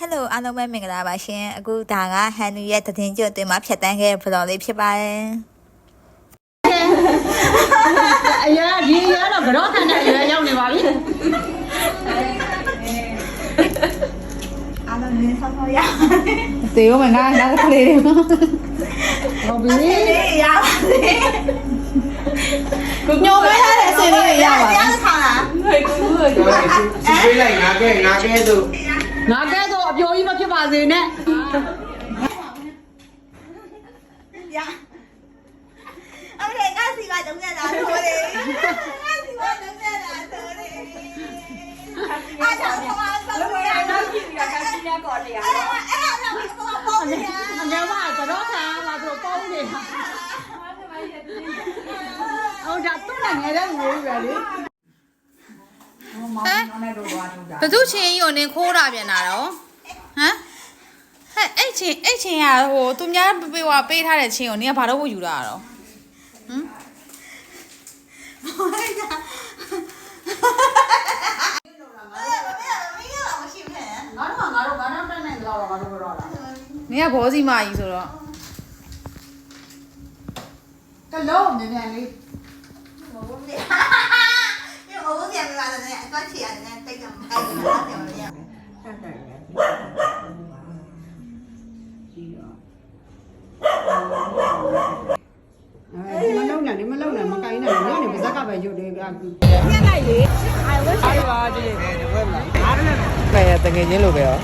Hello အားလုံးပဲမင်္ဂလာပါရှင်အခုဒါကဟန်နူရဲ့တည်င်းကျွတ်တင်မှာဖြတ်တန်းခဲ့တဲ့ vlog လေးဖြစ်ပါတယ်အရာဒီရတော့ကတော့ထန်တဲ့အရာရောက်နေပါပြီအားလုံးလေးဆောင်းဆောင်းရသေရောမငါကလေးတွေဟုတ်ပြီရပါစေကိုညောမဲထားတဲ့အစီအလေးတွေရပါပြီတရားဆောင်လားဟဲ့ကိုပေးလိုက်ငါကဲဆိုငါကဲတော့အပြိုကြီးမဖြစ်ပါစေနဲ့ရโอเคငါစီကတုံးရလားထိုးလေငါစီကတုံးရလားထိုးလေအားကြောင့်ဘာလို့လဲတော့ကြည့်ရတာစီရကော်လေအဲ့တော့တော့ပေါ့နေရအညမကတော့ခံလာဆိုပေါင်းနေတာဟုတ်ဒါတော့ငယ်တဲ့ငွေပဲလေဘသူချင်းယုံနေခိုးတာပြန်လာတော့ဟမ်ဟဲ့အဲ့ချင်းကဟိုသူများပေးထားတဲ့ချင်းကိုနင်ကဘာလို့ဝယူတာတော့ဟမ်ငါတို့တက်နေကြတော့ငါတို့ပြောတာနင်ကဘောစီမကြီးဆိုတော့ကလုံးနည်းနည်းလေး我不是，因为我不是没把那关起来，那这个该怎么怎么样？မလုံးနဲ့မကိုင်းနဲ့ညနေပါဇက်ကပဲရုပ်တွေကပါကြည့်တယ်ဘယ်မှာအားလည်းပဲတငယ်ချင်းလိုပဲရော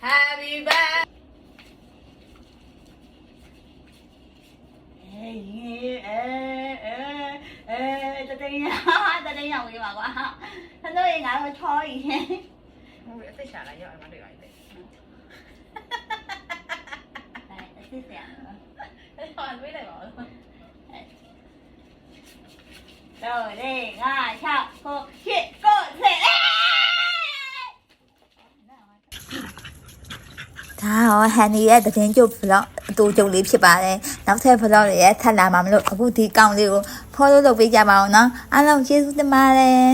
Happy birthday တတင်းရောက်ရေးပါကွာ他都应该会超一天ဟုတ်ပြီအသက်ရှာလာရောက်မှတွေ့ပါလိမ့်谢谢အဲ့တော့တွေးလိုက်ပါဦး6、5、6、9、10、9、10ဒါရောဟန်နီရဲ့တည်င်းကျုပ် vlog အတူကျုပ်လေးဖြစ်ပါတယ်နောက်ထပ် vlog တွေရဲ့ထပ်လာမှာမလို့အခုဒီကောင်လေးကို follow လုပ်ပေးကြပါအောင်နော်အားလုံးကျေးဇူးတင်ပါတယ်